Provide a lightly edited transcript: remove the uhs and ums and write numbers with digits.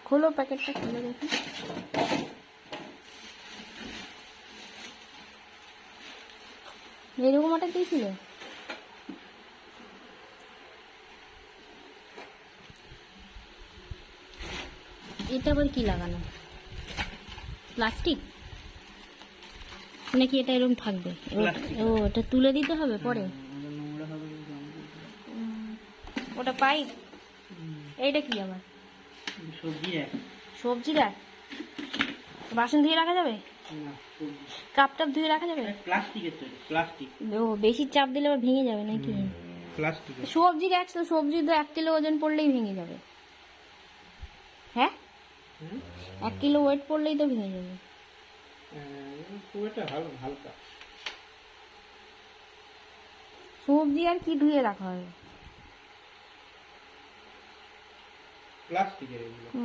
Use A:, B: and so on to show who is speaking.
A: খোলো প্যাকেটটা, খুলে দেখি। এরকম একটা কি ছিল? এটা আবার কি লাগানো? প্লাস্টিক নাকি এটা এরকম থাকবে? ও, এটা তুলে দিতে হবে পরে। ওটা পাইপ। এইটা কি আবার? সবজি রাখ। বাসন ধুয়ে রাখা যাবে? কাপ টাপ ধুয়ে রাখা যাবে?
B: প্লাস্টিকের তৈরি, প্লাস্টিক।
A: ও, বেশি চাপ দিলে আবার ভেঙে যাবে নাকি?
B: প্লাস্টিকের।
A: সবজি রাখছ, সবজি তো 1 কিলো ওজন পড়লেই ভেঙে যাবে। হ্যাঁ, 1 কিলো ওয়েট পড়লেই তো ভেঙে যাবে।
B: খুব একটা হালকা।
A: সবজি আর কি ধুয়ে রাখা হবে?
B: প্লাস্টিকের এগুলো।